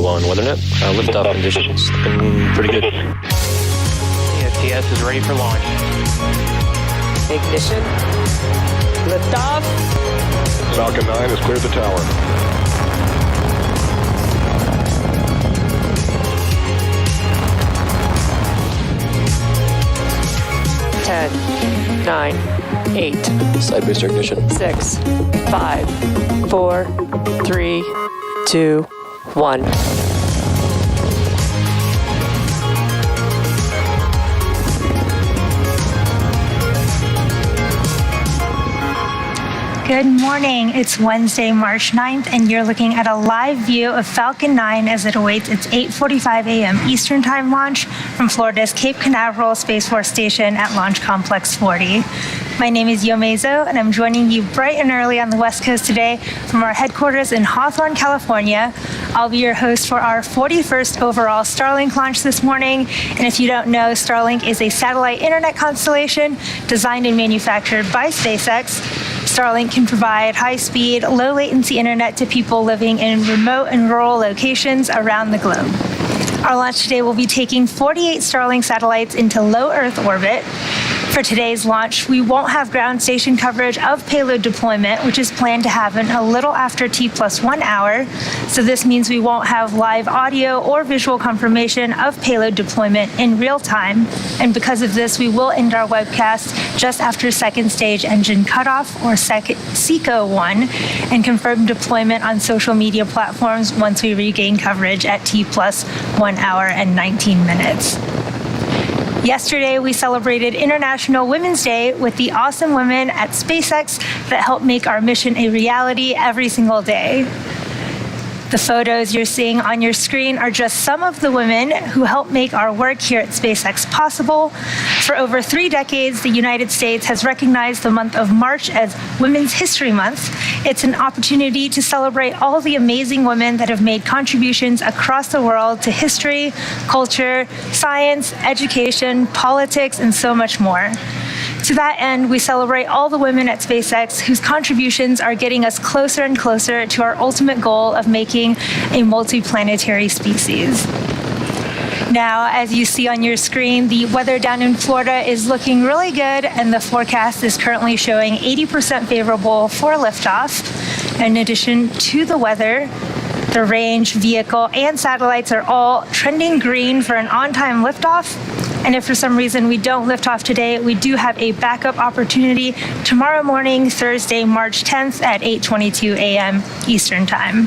go on WeatherNet. Liftoff conditions looking pretty good. CSTS is ready for launch. Ignition. Liftoff. Falcon 9 has cleared the tower. Ten, 9, 8. Side booster ignition. 6, 5, 4, 3, 2, 1. Good morning. It's Wednesday, March 9th, and you're looking at a live view of Falcon 9 as it awaits its 8:45 a.m. Eastern Time launch from Florida's Cape Canaveral Space Force Station at Launch Complex 40. My name is Yomezo, and I'm joining you bright and early on the West Coast today from our headquarters in Hawthorne, California. I'll be your host for our 41st overall Starlink launch this morning. And if you don't know, Starlink is a satellite internet constellation designed and manufactured by SpaceX. Starlink can provide high-speed, low-latency internet to people living in remote and rural locations around the globe. Our launch today will be taking 48 Starlink satellites into low Earth orbit. For today's launch, we won't have ground station coverage of payload deployment, which is planned to happen a little after T+1 hour. So this means we won't have live audio or visual confirmation of payload deployment in real time. And because of this, we will end our webcast just after second stage engine cutoff, or SECO-1, and confirm deployment on social media platforms once we regain coverage at T+1 hour and 19 minutes. Yesterday, we celebrated International Women's Day with the awesome women at SpaceX that help make our mission a reality every single day. The photos you're seeing on your screen are just some of the women who help make our work here at SpaceX possible. For over 3 decades, the United States has recognized the month of March as Women's History Month. It's an opportunity to celebrate all the amazing women that have made contributions across the world to history, culture, science, education, politics, and so much more. To that end, we celebrate all the women at SpaceX whose contributions are getting us closer and closer to our ultimate goal of making a multiplanetary species. Now, as you see on your screen, the weather down in Florida is looking really good, and the forecast is currently showing 80% favorable for liftoff. In addition to the weather, the range, vehicle, and satellites are all trending green for an on-time liftoff. And if for some reason we don't lift off today, we do have a backup opportunity tomorrow morning, Thursday, March 10th at 8:22 a.m. Eastern Time.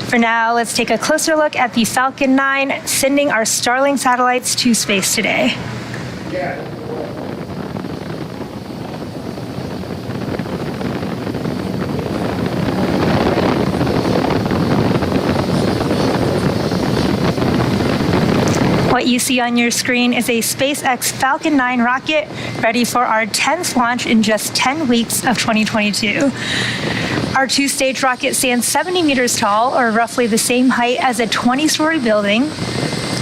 For now, let's take a closer look at the Falcon 9 sending our Starlink satellites to space today. What you see on your screen is a SpaceX Falcon 9 rocket ready for our 10th launch in just 10 weeks of 2022. Our 2-stage rocket stands 70 meters tall, or roughly the same height as a 20-story building.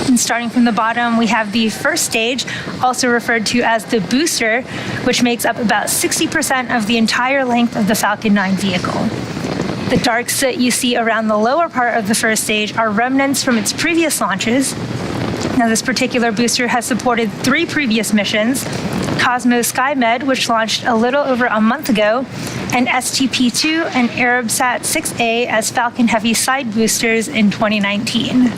And starting from the bottom, we have the first stage, also referred to as the booster, which makes up about 60% of the entire length of the Falcon 9 vehicle. The dark soot you see around the lower part of the first stage are remnants from its previous launches. Now, this particular booster has supported 3 previous missions: COSMO-SkyMed, which launched a little over a month ago, and STP-2 and Arabsat-6A as Falcon Heavy side boosters in 2019.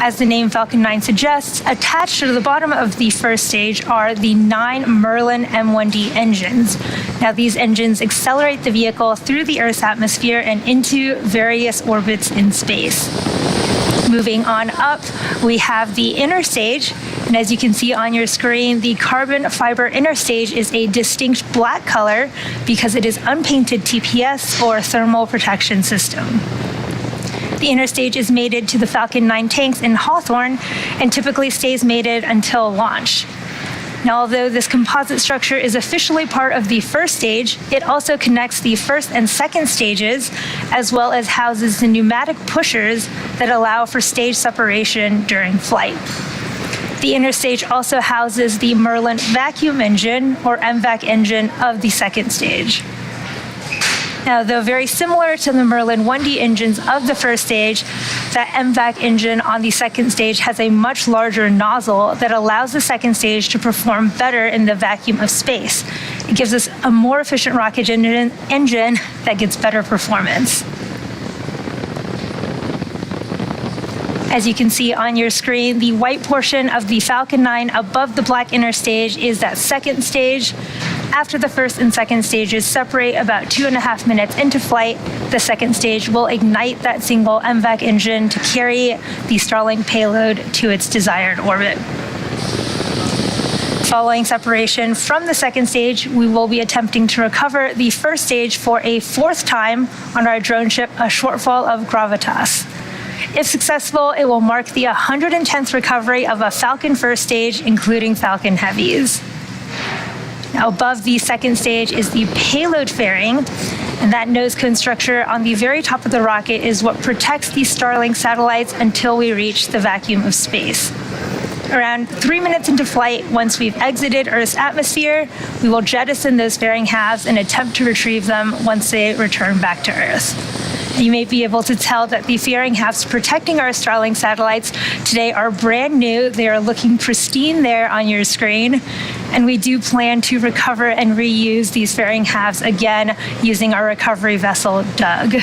As the name Falcon 9 suggests, attached to the bottom of the first stage are the 9 Merlin M1D engines. Now, these engines accelerate the vehicle through the Earth's atmosphere and into various orbits in space. Moving on up, we have the inner stage, and as you can see on your screen, the carbon fiber inner stage is a distinct black color because it is unpainted TPS, or thermal protection system. The inner stage is mated to the Falcon 9 tanks in Hawthorne and typically stays mated until launch. Now, although this composite structure is officially part of the first stage, it also connects the first and second stages, as well as houses the pneumatic pushers that allow for stage separation during flight. The inner stage also houses the Merlin vacuum engine, or MVAC engine, of the second stage. Now, though very similar to the Merlin 1D engines of the first stage, that MVAC engine on the second stage has a much larger nozzle that allows the second stage to perform better in the vacuum of space. It gives us a more efficient rocket engine that gets better performance. As you can see on your screen, the white portion of the Falcon 9 above the black inner stage is that second stage. After the first and second stages separate about 2.5 minutes into flight, the second stage will ignite that single MVAC engine to carry the Starlink payload to its desired orbit. Following separation from the second stage, we will be attempting to recover the first stage for a fourth time on our drone ship, A Shortfall of Gravitas. If successful, it will mark the 110th recovery of a Falcon first stage, including Falcon Heavies. Now, above the second stage is the payload fairing, and that nose cone structure on the very top of the rocket is what protects the Starlink satellites until we reach the vacuum of space. Around 3 minutes into flight, once we've exited Earth's atmosphere, we will jettison those fairing halves and attempt to retrieve them once they return back to Earth. You may be able to tell that the fairing halves protecting our Starlink satellites today are brand new. They are looking pristine there on your screen. And we do plan to recover and reuse these fairing halves again using our recovery vessel, Doug.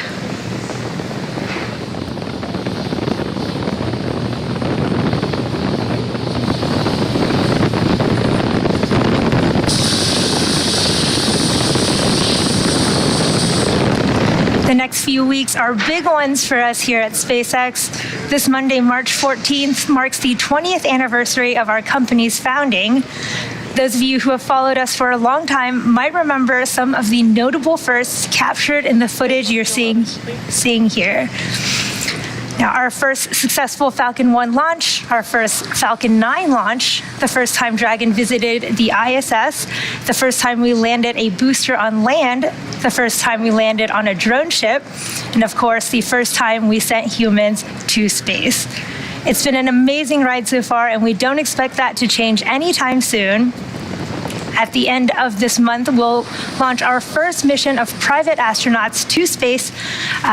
The next few weeks are big ones for us here at SpaceX. This Monday, March 14th, marks the 20th anniversary of our company's founding. Those of you who have followed us for a long time might remember some of the notable firsts captured in the footage you're seeing here. Now, our first successful Falcon 1 launch, our first Falcon 9 launch, the first time Dragon visited the ISS, the first time we landed a booster on land, the first time we landed on a drone ship, and of course, the first time we sent humans to space. It's been an amazing ride so far, and we don't expect that to change anytime soon. At the end of this month, we'll launch our first mission of private astronauts to space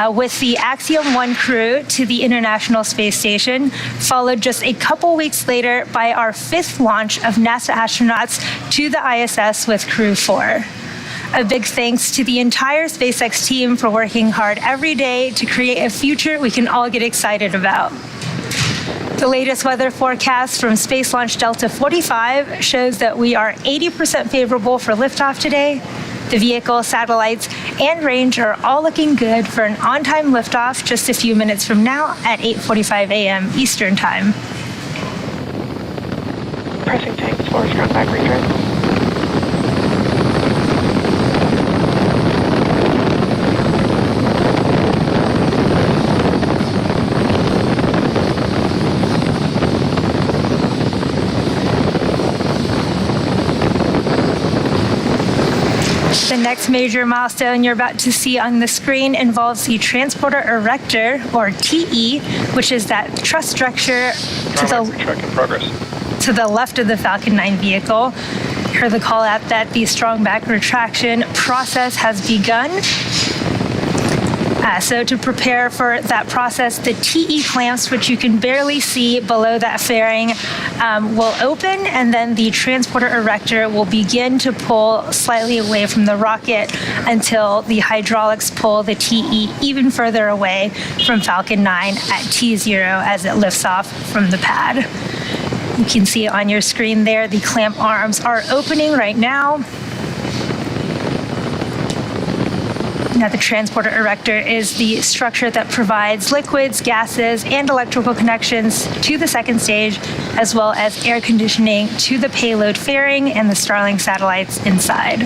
with the Axiom 1 crew to the International Space Station, followed just a couple weeks later by our fifth launch of NASA astronauts to the ISS with Crew 4. A big thanks to the entire SpaceX team for working hard every day to create a future we can all get excited about. The latest weather forecast from Space Launch Delta 45 shows that we are 80% favorable for liftoff today. The vehicle, satellites, and range are all looking good for an on-time liftoff just a few minutes from now at 8:45 a.m. Eastern Time. Pressing tanks, forward ground back return. The next major milestone you're about to see on the screen involves the Transporter Erector, or TE, which is that truss structure to the left of the Falcon 9 vehicle. You heard the call out that the strong back retraction process has begun. So to prepare for that process, the TE clamps, which you can barely see below that fairing, will open, and then the Transporter Erector will begin to pull slightly away from the rocket until the hydraulics pull the TE even further away from Falcon 9 at T0 as it lifts off from the pad. You can see on your screen there, the clamp arms are opening right now. Now, the Transporter Erector is the structure that provides liquids, gases, and electrical connections to the second stage, as well as air conditioning to the payload fairing and the Starlink satellites inside.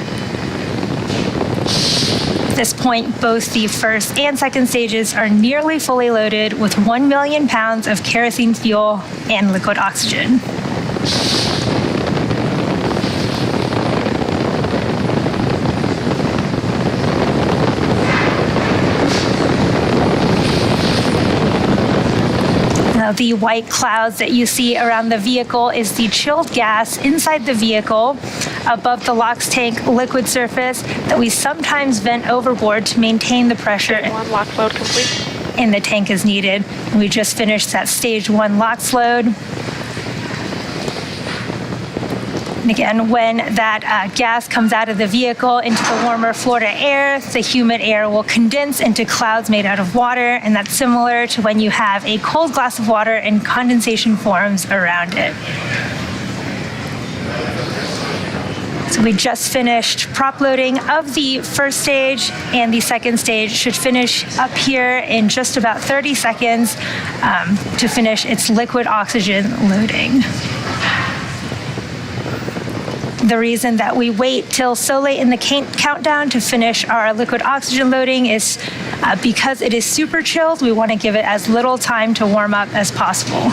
At this point, both the first and second stages are nearly fully loaded with 1 million pounds of kerosene fuel and liquid oxygen. Now, the white clouds that you see around the vehicle is the chilled gas inside the vehicle above the LOX tank liquid surface that we sometimes vent overboard to maintain the pressure. One LOX load complete. In the tank is needed. We just finished that stage 1 LOX load. And again, when that gas comes out of the vehicle into the warmer Florida air, the humid air will condense into clouds made out of water, and that's similar to when you have a cold glass of water and condensation forms around it. So we just finished prop loading of the first stage, and the second stage should finish up here in just about 30 seconds to finish its liquid oxygen loading. The reason that we wait till so late in the countdown to finish our liquid oxygen loading is because it is super chilled. We want to give it as little time to warm up as possible.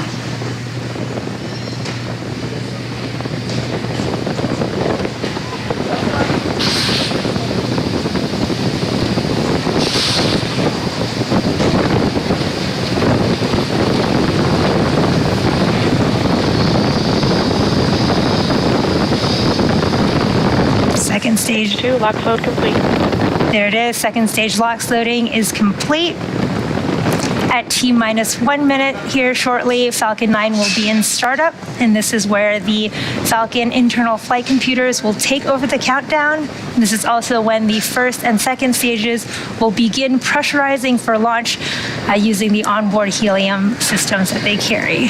Second stage 2 LOX load complete. There it is. Second stage LOX loading is complete. At T-1 minute here shortly, Falcon 9 will be in startup, and this is where the Falcon internal flight computers will take over the countdown. This is also when the first and second stages will begin pressurizing for launch using the onboard helium systems that they carry.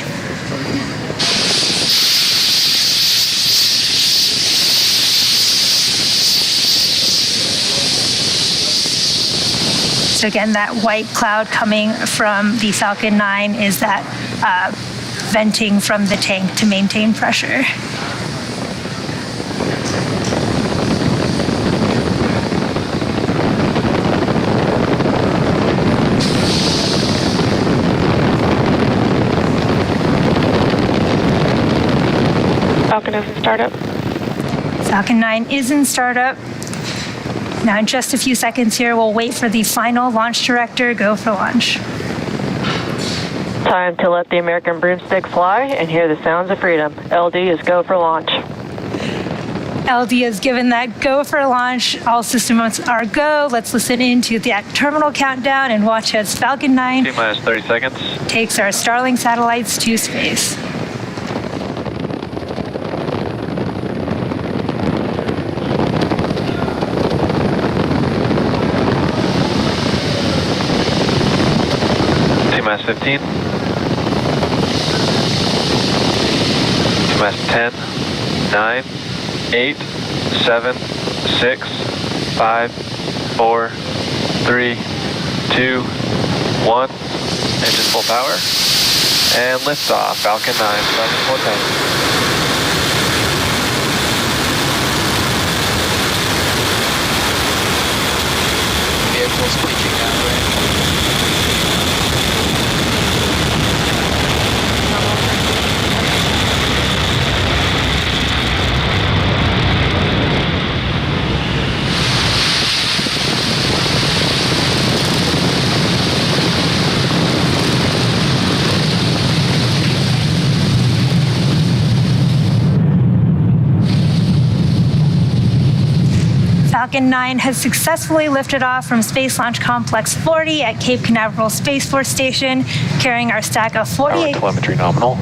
So again, that white cloud coming from the Falcon 9 is that venting from the tank to maintain pressure. Falcon is in startup. Falcon 9 is in startup. Now, in just a few seconds here, we'll wait for the final launch director go for launch. Time to let the American broomstick fly and hear the sounds of freedom. LD is go for launch. LD has given that go for launch. All systems are go. Let's listen into that terminal countdown and watch as Falcon 9 T-minus 30 seconds. takes our Starlink satellites to space. T-minus 15. T-minus 10, 9, 8, 7, 6, 5, 4, 3, 2, 1. Engine full power. And liftoff. Falcon 9, starting 410. Vehicle's pitching out, right? Falcon 9 has successfully lifted off from Space Launch Complex 40 at Cape Canaveral Space Force Station, carrying our stack of 48 telemetry nominal.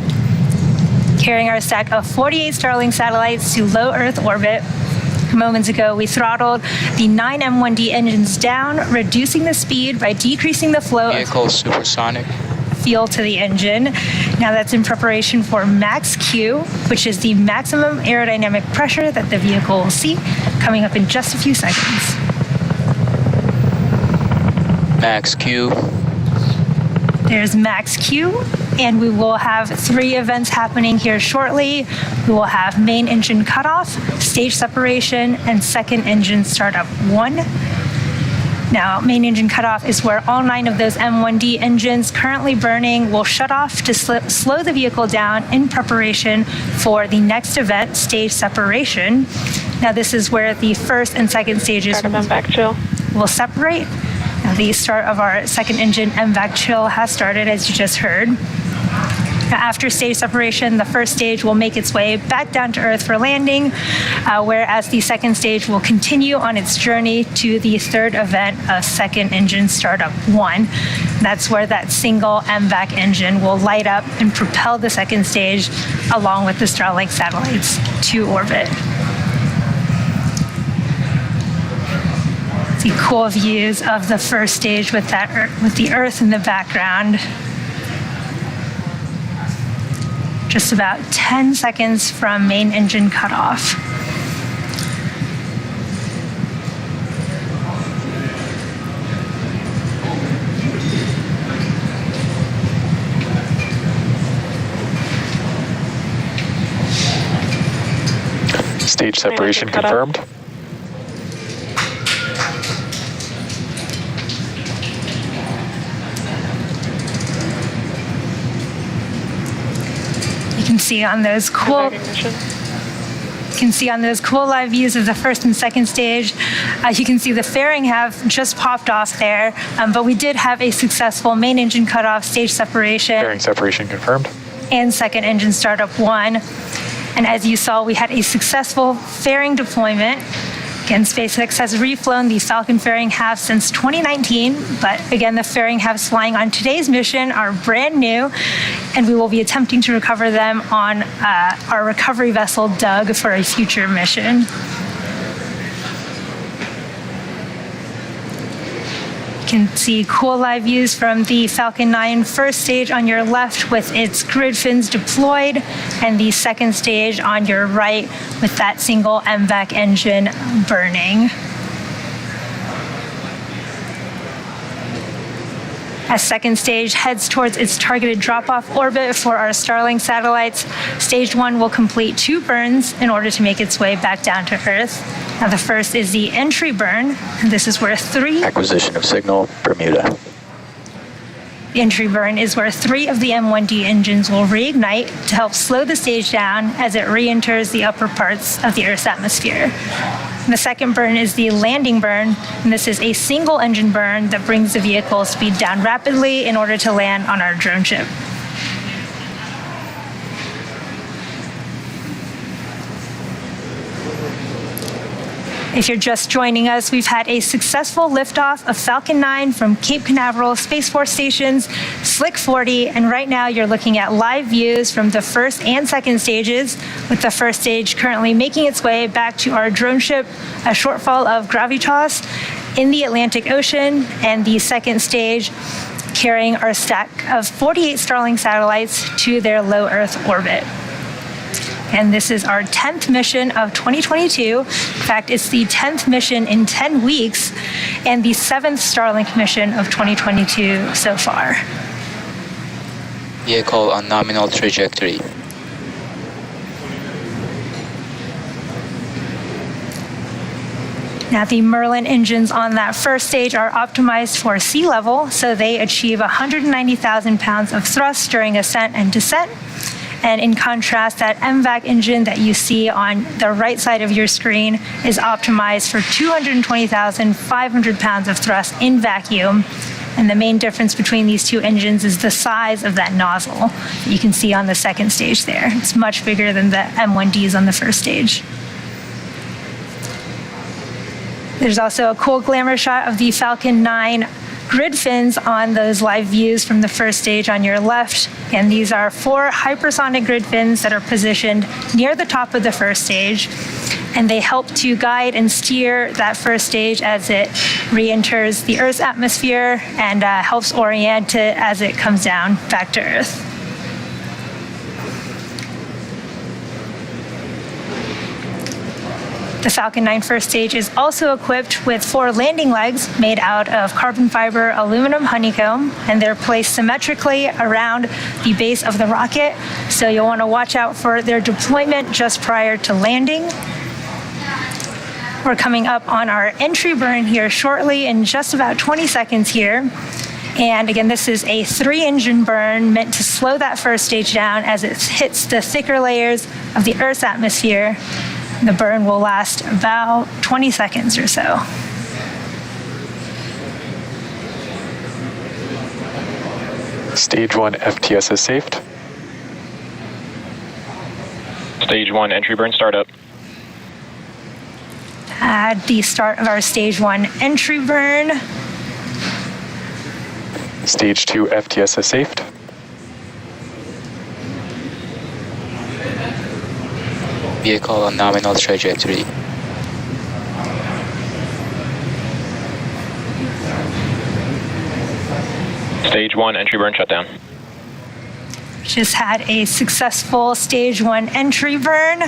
carrying our stack of 48 Starlink satellites to low Earth orbit. Moments ago, we throttled the 9 M1D engines down, reducing the speed by decreasing the flow of Vehicle supersonic. fuel to the engine. Now that's in preparation for max Q, which is the maximum aerodynamic pressure that the vehicle will see, coming up in just a few seconds. Max Q. There's max Q, and we will have 3 events happening here shortly. We will have main engine cutoff, stage separation, and second engine startup 1. Now, main engine cutoff is where all 9 of those M1D engines currently burning will shut off to slow the vehicle down in preparation for the next event, stage separation. Now, this is where the first and second stages Start of MVAC chill. will separate. Now, the start of our second engine MVAC chill has started, as you just heard. After stage separation, the first stage will make its way back down to Earth for landing, whereas the second stage will continue on its journey to the third event of second engine startup 1. That's where that single MVAC engine will light up and propel the second stage along with the Starlink satellites to orbit. See cool views of the first stage with the Earth in the background. Just about 10 seconds from main engine cutoff. Stage separation confirmed. You can see on those cool live views of the first and second stage. You can see the fairing have just popped off there, but we did have a successful main engine cutoff, stage separation. Fairing separation confirmed. And second engine startup 1. And as you saw, we had a successful fairing deployment. Again, SpaceX has reflown the Falcon fairing halves since 2019, but again, the fairing halves flying on today's mission are brand new, and we will be attempting to recover them on our recovery vessel, Doug, for a future mission. You can see cool live views from the Falcon 9 first stage on your left with its grid fins deployed, and the second stage on your right with that single MVAC engine burning. As second stage heads towards its targeted drop-off orbit for our Starlink satellites, stage 1 will complete 2 burns in order to make its way back down to Earth. Now the first is the entry burn, and this is where 3... Acquisition of signal, Bermuda. The entry burn is where 3 of the M1D engines will reignite to help slow the stage down as it re-enters the upper parts of the Earth's atmosphere. The second burn is the landing burn, and this is a single engine burn that brings the vehicle speed down rapidly in order to land on our drone ship. If you're just joining us, we've had a successful liftoff of Falcon 9 from Cape Canaveral Space Force Station's SLC-40, and right now you're looking at live views from the first and second stages, with the first stage currently making its way back to our drone ship, A Shortfall of Gravitas, in the Atlantic Ocean, and the second stage carrying our stack of 48 Starlink satellites to their low Earth orbit. And this is our 10th mission of 2022. In fact, it's the 10th mission in 10 weeks and the 7th Starlink mission of 2022 so far. Vehicle on nominal trajectory. Now, the Merlin engines on that first stage are optimized for sea level, so they achieve 190,000 pounds of thrust during ascent and descent. And in contrast, that MVAC engine that you see on the right side of your screen is optimized for 220,500 pounds of thrust in vacuum. And the main difference between these two engines is the size of that nozzle that you can see on the second stage there. It's much bigger than the M1Ds on the first stage. There's also a cool glamour shot of the Falcon 9 grid fins on those live views from the first stage on your left. And these are 4 hypersonic grid fins that are positioned near the top of the first stage. And they help to guide and steer that first stage as it re-enters the Earth's atmosphere and helps orient it as it comes down back to Earth. The Falcon 9 first stage is also equipped with 4 landing legs made out of carbon fiber aluminum honeycomb, and they're placed symmetrically around the base of the rocket, so you'll want to watch out for their deployment just prior to landing. We're coming up on our entry burn here shortly in just about 20 seconds here. And again, this is a 3-engine burn meant to slow that first stage down as it hits the thicker layers of the Earth's atmosphere. The burn will last about 20 seconds or so. Stage 1 FTS is saved. Stage 1 entry burn startup. At the start of our stage 1 entry burn. Stage 2 FTSS safed. Vehicle on nominal trajectory. Stage 1 entry burn shutdown. Just had a successful stage 1 entry burn.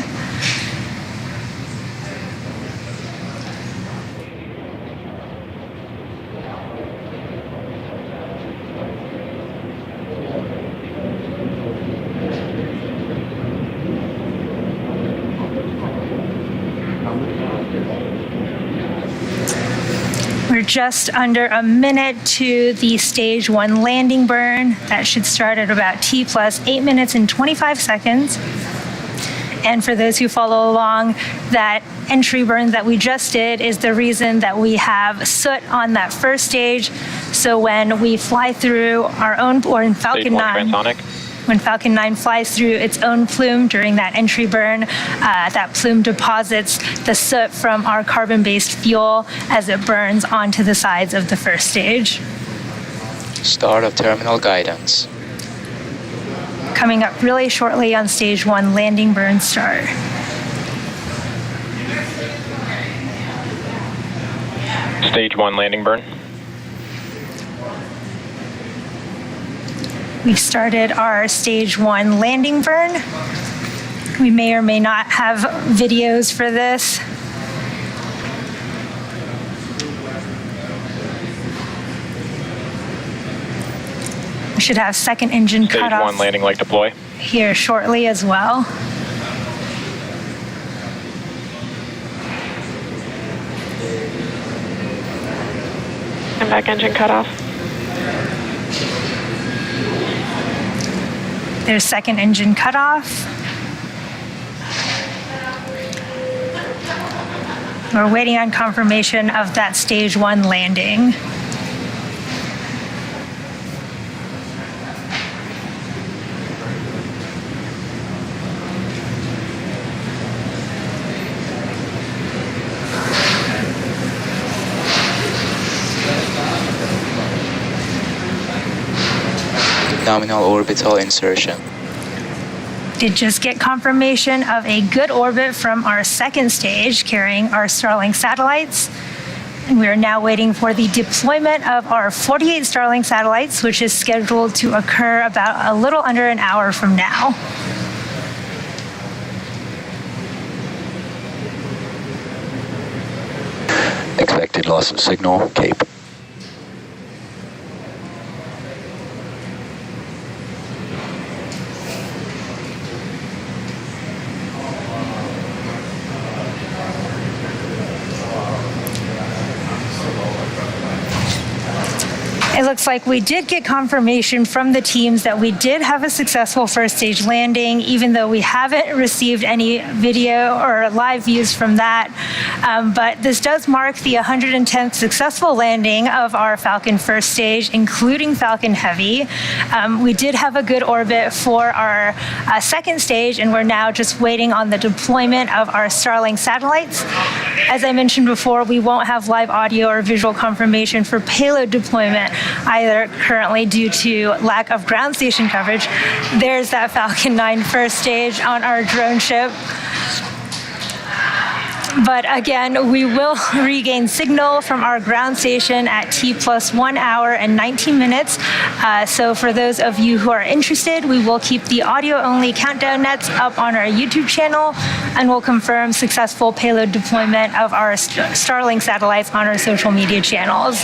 We're just under a minute to the stage 1 landing burn. That should start at about T plus 8 minutes and 25 seconds. And for those who follow along, that entry burn that we just did is the reason that we have soot on that first stage. So when we fly through our own, or in Falcon 9, when Falcon 9 flies through its own plume during that entry burn, that plume deposits the soot from our carbon-based fuel as it burns onto the sides of the first stage. Start of terminal guidance. Coming up really shortly on stage 1 landing burn start. Stage 1 landing burn. We started our stage 1 landing burn. We may or may not have videos for this. We should have second engine Stage cutoff 1 landing leg deploy. here shortly as well. And back engine cutoff. There's second engine cutoff. We're waiting on confirmation of that stage 1 landing. Nominal orbital insertion. Did just get confirmation of a good orbit from our second stage carrying our Starlink satellites. And we are now waiting for the deployment of our 48 Starlink satellites, which is scheduled to occur about a little under an hour from now. Expected loss of signal, Cape. It looks like we did get confirmation from the teams that we did have a successful first stage landing, even though we haven't received any video or live views from that. But this does mark the 110th successful landing of our Falcon first stage, including Falcon Heavy. We did have a good orbit for our second stage, and we're now just waiting on the deployment of our Starlink satellites. As I mentioned before, we won't have live audio or visual confirmation for payload deployment either currently due to lack of ground station coverage. There's that Falcon 9 first stage on our drone ship. But again, we will regain signal from our ground station at T plus 1 hour and 19 minutes. So for those of you who are interested, we will keep the audio-only countdown nets up on our YouTube channel, and we'll confirm successful payload deployment of our Starlink satellites on our social media channels.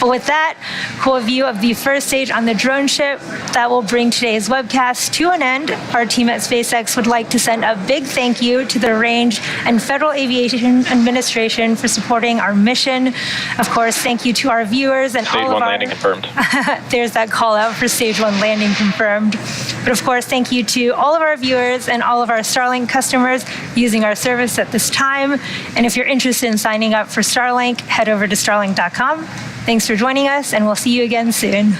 But with that, cool view of the first stage on the drone ship, that will bring today's webcast to an end. Our team at SpaceX would like to send a big thank you to the Range and Federal Aviation Administration for supporting our mission. Of course, thank you to our viewers and Stage all of 1 our... landing confirmed. There's that call out for Stage 1 landing confirmed. But of course, thank you to all of our viewers and all of our Starlink customers using our service at this time. And if you're interested in signing up for Starlink, head over to starlink.com. Thanks for joining us, and we'll see you again soon.